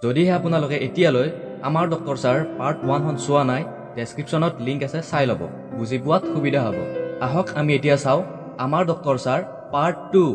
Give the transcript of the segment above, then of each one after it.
যদিহে আপোনালোকে এতিয়ালৈ আমাৰ ডক্টৰ ছাৰ পাৰ্ট 1খন চোৱা নাই, ডেছক্ৰিপশ্যনত লিংক আছে, চাই ল'ব, বুজি পোৱাত সুবিধা হ'ব। আহক আমি এতিয়া চাওঁ আমাৰ ডক্টৰ ছাৰ পাৰ্ট 2।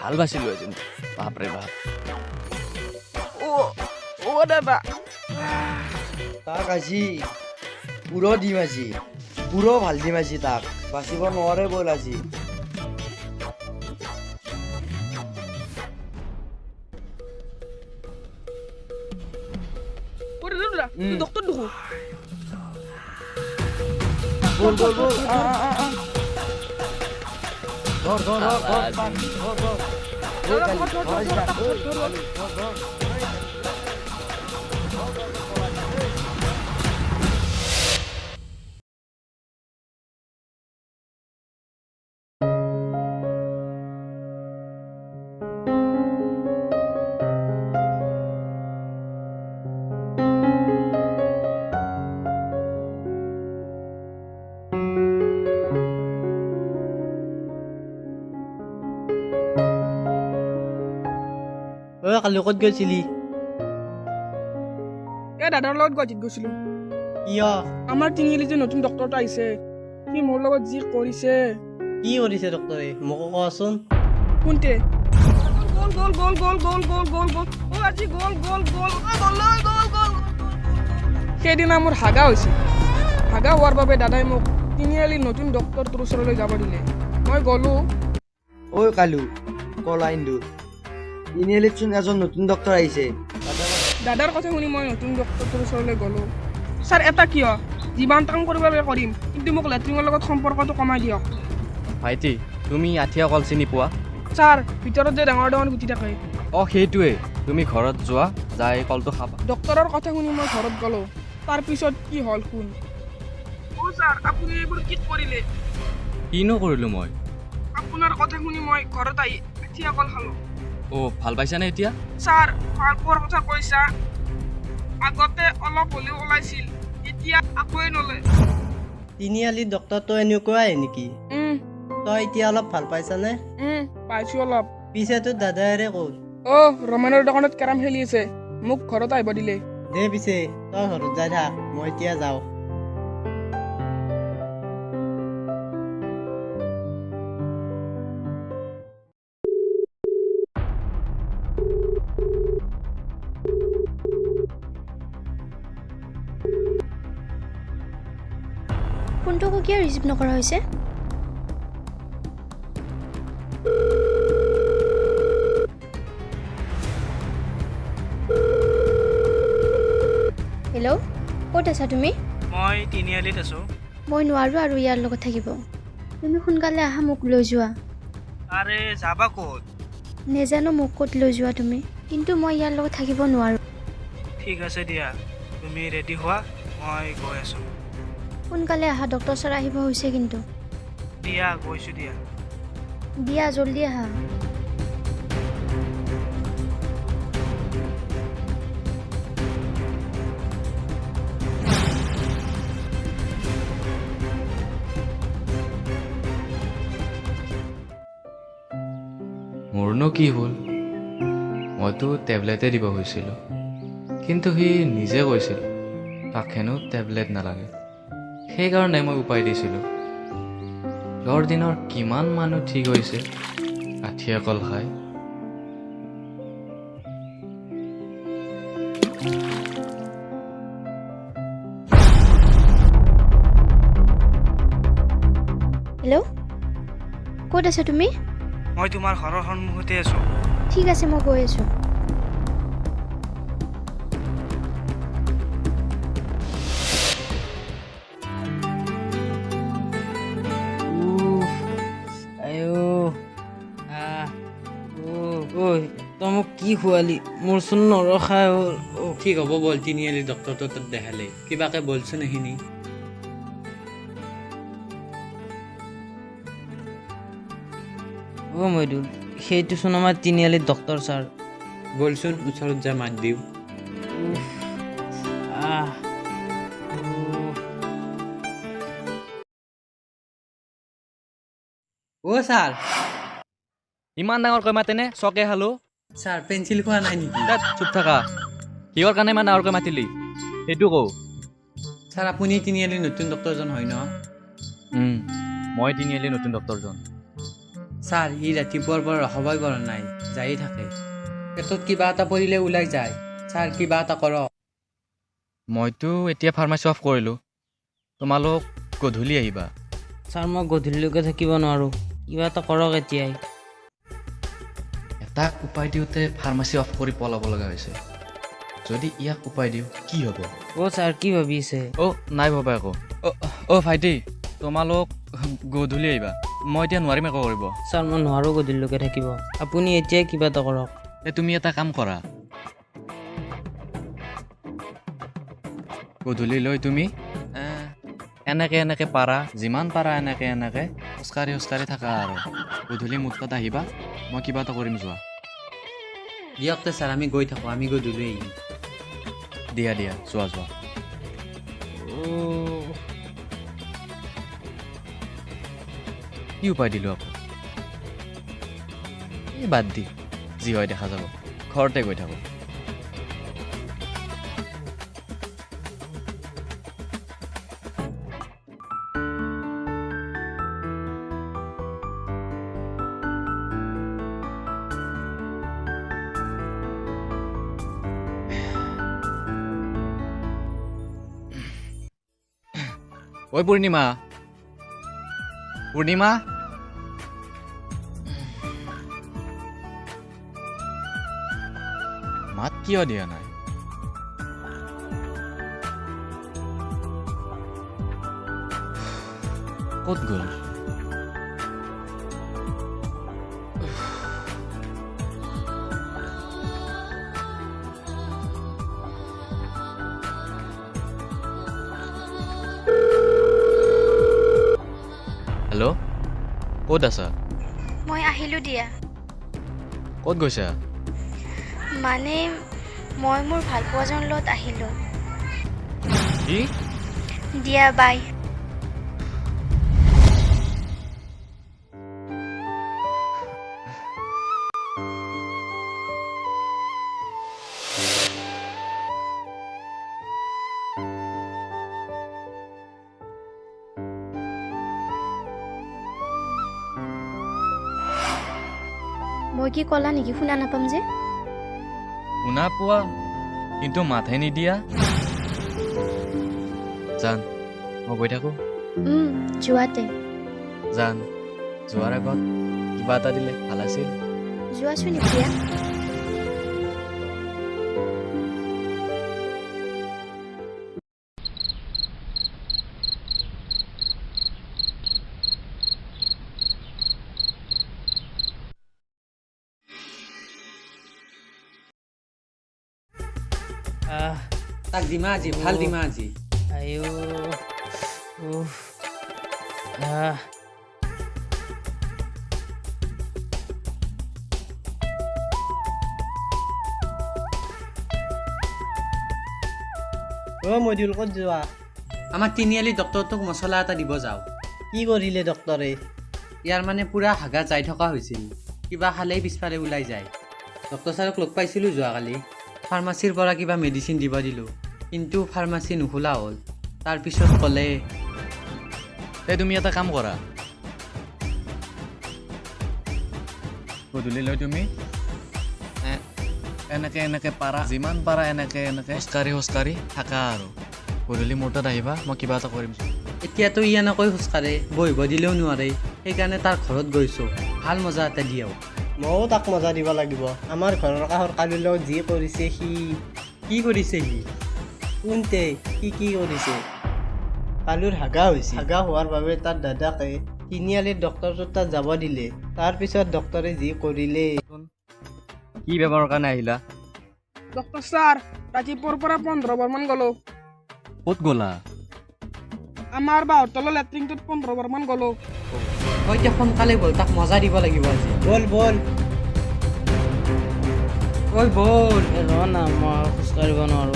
ভাল বাচিলো আজি, বাপৰে বাপ। ও দাদা তাক আজি পুৰো ডিম আজি, পুৰো ভাল ডিম আজি, তাক বাচিব নোৱাৰে বল আজি। ওরে দাদা ডক্টর দেখো বল বল বল, ধর ধর ধর ধর ধর ধর, ওই কালি, ধর ধর ধর। কালি ক'ত গৈছিলি? দাদাৰ লগত গুৱাহাটীত গৈছিলো। কিয়? আমাৰ তিনিআলি যে নতুন ডক্টৰটো আহিছে, সি মোৰ লগত যি কৰিছে। কি কৰিছে ডক্টৰে মোকো কোৱাচোন। শুনতে গোল গোল গোল গোল গোল গোল গোল গোল ও আজি গোল গোল গোল গোল গোল গোল। সেইদিনা মোৰ হাগা হৈছিল। হাগা হোৱাৰ বাবে দাদাই মোক তিনিআলি নতুন ডক্টৰটোৰ ওচৰলৈ যাব দিলে। মই গ'লো। ওই কালু, কলা ইন্দু, তিনিআলিত চোন এজন নতুন ডক্টৰ আহিছে। দাদাৰ কথা শুনি মই নতুন ডক্টৰটোৰ ওচৰলৈ গ'লো। ছাৰ এটা কিয় যিমান কাম কৰিব লাগে কৰিম, কিন্তু মোক লেট্ৰিনৰ লগত সম্পৰ্কটো কমাই দিয়ক। ভাইটি, তুমি আঠিয়া কল চিনি পোৱা? ছাৰ ভিতৰত যে ডাঙৰ ডাঙৰ গুটি থাকে। অঁ সেইটোৱে, তুমি ঘৰত যোৱা, যাই কলটো খাবা। ডক্টৰৰ কথা শুনি মই ঘৰত গ'লো। তাৰপিছত কি হ'ল শুন। ছাৰ আপুনি এইবোৰ কি কৰিলে? কিনো কৰিলোঁ মই? আপোনাৰ কথা শুনি মই ঘৰত আহি আঠিয়া কল খালোঁ। অঁ ভাল পাইছানে এতিয়া? ছাৰ ভাল পোৱাৰ কথা কৈছা। আগতে অলপ হ'লেও ওলাইছিল, এতিয়া আকৌৱে নলয়। তিনিআলিত ডক্টৰটো এনেকুৱাই নেকি? তই এতিয়া অলপ ভাল পাইছানে? পাইছো অলপ। পিছে তোৰ দাদাৰে ক'ত? ৰমানৰ দোকানত কেৰাম খেলি আছে, মোক ঘৰত আহিব দিলে। দে পিছে তই ঘৰত যাই থাক, মই এতিয়া যাওঁ। ফোনটো কিয় ৰিচিভ নকৰা হৈছে? হেল্ল', ক'ত আছা তুমি? মই তিনিআলিত আছোঁ। মই নোৱাৰোঁ আৰু ইয়াৰ লগত থাকিব। তুমি সোনকালে আহা, মোক লৈ যোৱা। আৰে যাবা ক'ত? নেজানো মোক ক'ত লৈ যোৱা তুমি, কিন্তু মই ইয়াৰ লগত থাকিব নোৱাৰোঁ। ঠিক আছে দিয়া, তুমি ৰেডি হোৱা, মই গৈ আছোঁ। সোনকালে আহা, ডক্টৰ ছাৰ আহিব হৈছে কিন্তু। দিয়া গৈছোঁ দিয়া। দিয়া জল্দি আহা। মোৰনো কি হ'ল? মইতো টেবলেটে দিব হৈছিলোঁ, কিন্তু সি নিজে কৈছিল তাক হেনো টেবলেট নালাগে। সেইকাৰণে মই উপায় দিছিলোঁ। দৰ দিনৰ কিমান মানুহ ঠিক হৈছে আঠিয়া কল খাই। হেল্ল', ক'ত আছা তুমি? মই তোমাৰ ঘৰৰ সন্মুখতে আছোঁ। ঠিক আছে, মই গৈ আছোঁ। তই মোক কি খোৱালি মোৰচোন নৰখাই হ'ল ঠিক হ'ব বল তিনিআলি ডক্টৰটো তাত দেখালে কিবাকে বলচোন এইখিনি অ' মইদুল সেইটোচোন আমাৰ তিনিআলিত ডক্টৰ ছাৰ বলচোন ওচৰত যা মাত দিওঁ আহ অ' ছাৰ ইমান ডাঙৰকৈ মাতেনে চকে খালো ছাৰ পেঞ্চিল খোৱা নাই নেকি চুপ থাকা কিহৰ কাৰণে ইমান ডাঙৰকৈ মাতিলি সেইটো কওঁ ছাৰ আপুনি তিনিআলিৰ নতুন ডক্টৰজন হয় ন মই তিনিআলি নতুন ডক্টৰজন ছাৰ ই ৰাতিপুৱাৰ পৰা ৰখাবই পৰা নাই যায়ে থাকে পেটত কিবা এটা পৰিলে ওলাই যায় ছাৰ কিবা এটা কৰক মইতো এতিয়া ফাৰ্মাচী অফ কৰিলোঁ তোমালোক গধূলি আহিবা ছাৰ মই গধূলিলৈকে থাকিব নোৱাৰোঁ কিবা এটা কৰক এতিয়াই এটা উপায় দিওঁতে ফাৰ্মাচী অফ কৰি পলাব লগা হৈছে যদি ইয়াক উপায় দিওঁ কি হ'ব অ' ছাৰ কি ভাবিছে অ' নাই ভবা আকৌ অ' ভাইটি তোমালোক গধূলি আহিবা মই এতিয়া নোৱাৰিম একো কৰিব ছাৰ মই নোৱাৰোঁ গধূলিলৈকে থাকিব আপুনি এতিয়াই কিবা এটা কৰক তুমি এটা কাম কৰা গধূলিলৈ তুমি এনেকে পাৰা যিমান পাৰা এনেকে খোজকাঢ়ি থাকা আৰু গধূলি মোৰ তাত আহিবা মই কিবা এটা কৰিম যোৱা দিয়ক তে ছাৰ আমি গৈ থাকোঁ আমি গধূলি আহিম দিয়া যোৱা কি উপায় দিলোঁ আকৌ এই বাদ দি যি হয় দেখা যাব ঘৰতে গৈ থাকোঁ ঐ পূৰ্ণিমা মাত কিয় দিয়া নাই ক'ত গ'ল হেল্ল' ক'ত আছা মই আহিলোঁ দিয়া ক'ত গৈছা মানে মই মোৰ ভালপোৱাজনৰ লগত আহিলোঁ কি দিয়া বাই মই কি ক'লা নেকি শুনা নাপাম যে শুনা পোৱা কিন্তু মাতহে নিদিয়া জান মই গৈ থাকোঁ যোৱাতে জান যোৱাৰ আগত কিবা এটা দিলে ভাল আছিল যোৱাচোন এতিয়া তাক দিমা আজি ভাল দিমা আজি আইঅ মডিউল ক'ত যোৱা আমাৰ তিনিআলি ডক্টৰটোক মছলা এটা দিব যাওঁ কি কৰিলে ডক্টৰে ইয়াৰ মানে পুৰা হাগা যাই থকা হৈছিল কিবা খালেই পিছফালে ওলাই যায় ডক্টৰ ছাৰক লগ পাইছিলোঁ যোৱাকালি ফাৰ্মাচীৰ পৰা কিবা মেডিচিন দিব দিলোঁ কিন্তু ফাৰ্মাচী নুখোলা হ'ল তাৰপিছত ক'লে তুমি এটা কাম কৰা গধূলিলৈ তুমি এনেকে পাৰা যিমান পাৰা এনেকে খোজকাঢ়ি থাকা আৰু গধূলি মোৰ তাত আহিবা মই কিবা এটা কৰিম এতিয়াতো ই এনেকৈ খোজকাঢ়ে বহিব দিলেও নোৱাৰে সেইকাৰণে তাৰ ঘৰত গৈছোঁ ভাল মজা এটা দিয়ক ময়ো তাক মজা দিব লাগিব আমাৰ ঘৰৰ কাষৰ কালিৰ লগত যি কৰিছে সি কি কৰিছে সি কোনতে কি কৰিছে কালুৰ হাগা হৈছে হাগা হোৱাৰ বাবে তাৰ দাদাকে তিনিআলিৰ ডক্টৰটোৰ তাত যাব দিলে তাৰপিছত ডক্টৰে যি কৰিলে কি বেমাৰৰ কাৰণে আহিলা? ডক্টৰ ছাৰ ৰাতিপুৱাৰ পৰা 15 বাৰমান গ'লো। ক'ত গ'লা? আমাৰ বাহঁতলৰ লেট্ৰিনটোত 15 বাৰমান গ'লো। মই এতিয়া সোনকালে ব'ল, তাক মজা দিব লাগিব আজি। বল বল ঐ ব'ল। ৰ না মই খোজ কাঢ়িব নোৱাৰো।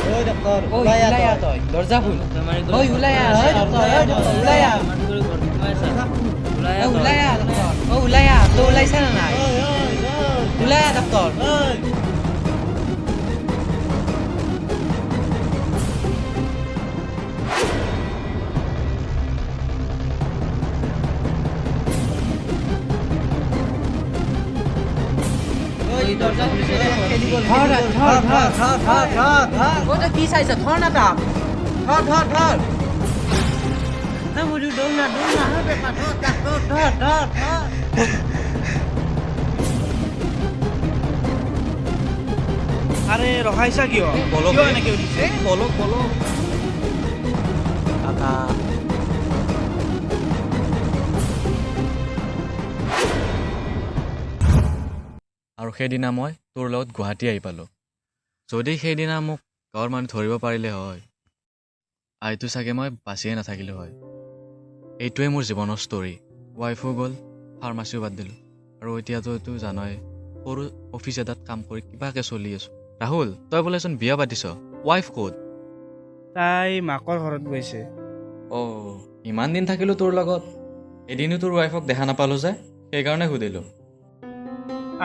ঐ ডক্টৰ ঐ ওলাই আহ তই, দৰ্জা খোল। ঐ ওলাই আহ, ওলাই আহ। ওলাই আহ, ডক্টৰ। ওলাই আহ, তই ওলাইছা নে নাই? ওলাই আহ, ডক্টৰ। তই কি চাইছ? ধৰ না তাক, ধৰ। আৰে ৰখাইছা কিয়? কিয় এনেকে উঠিছে? আৰু সেইদিনা মই তোৰ লগত গুৱাহাটী আহি পালোঁ। যদি সেইদিনা মোক গাঁৱৰ মানুহ ধৰিব পাৰিলে হয়, আইটো চাগে মই বাচিয়ে নাথাকিলোঁ হয়। এইটোৱে মোৰ জীৱনৰ ষ্টৰী। ৱাইফো গ'ল, ফাৰ্মাচীও বাদ দিলোঁ, আৰু এতিয়াতো এইটো জানই, সৰু অফিচ এটাত কাম কৰি কিবাকে চলি আছোঁ। ৰাহুল, তই বোলেচোন বিয়া পাতিছ, ৱাইফ ক'ত? তাই মাকৰ ঘৰত গৈছে। অ', ইমান দিন থাকিলোঁ তোৰ লগত, এদিনো তোৰ ৱাইফক দেখা নাপালোঁ যে, সেইকাৰণে সুধিলোঁ।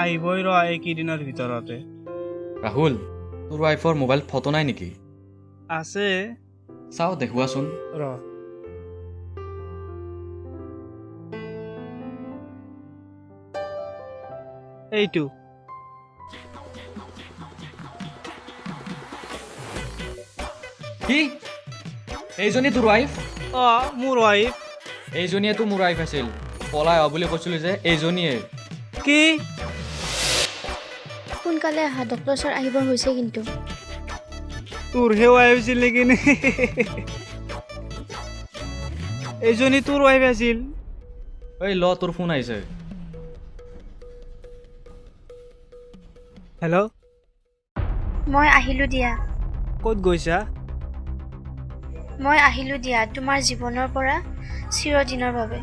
আহিবই ৰ এইকেইদিনৰ ভিতৰতে। ৰাহুল, তোৰ ৱাইফৰ মোবাইলত ফটো নাই নেকি? আছে চাওঁ, দেখুৱাচোন। ৰ এইটো। কি? এইজনী তোৰ ৱাইফ? মোৰ ৱাইফ। এইজনীয়েতো মোৰ ৱাইফ আছিল। পলাই অ বুলি কৈছিলোঁ যে, এইজনীয়ে। কি? সোনকালে আহা, ডক্টৰ ছাৰ আহিব হৈছে কিন্তু। তোৰহে ৱাইফ আছিল নেকি? এইজনী তোৰ ৱাইফ আছিল? ঐ ল, তোৰ ফোন আহিছে। হেল্ল', মই আহিলোঁ দিয়া। ক'ত গৈছা? মই আহিলোঁ দিয়া তোমাৰ জীৱনৰ পৰা চিৰদিনৰ বাবে।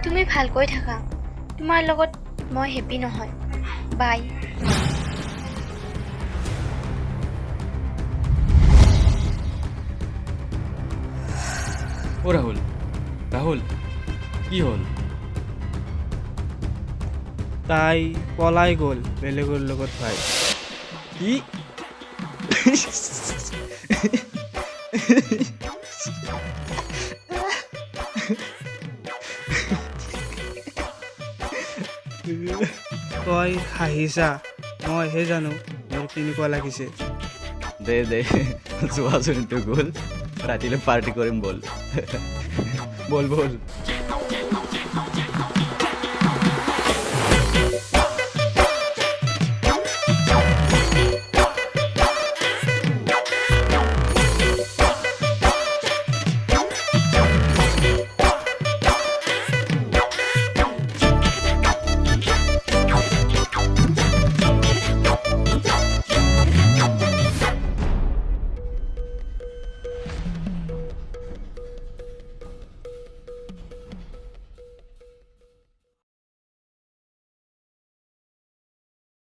তুমি ভালকৈ থাকা, তোমাৰ লগত মই হেপী নহয়। বাই। অ' ৰাহুল, ৰাহুল, কি হ'ল? তাই পলাই গ'ল বেলেগৰ লগত ভাই। কি? তই হাঁহিছা, মইহে জানো মোৰ কেনেকুৱা লাগিছে। দে যোৱাচোন, গ'ল ৰাতিলৈ পাৰ্টি কৰিম বল। বল।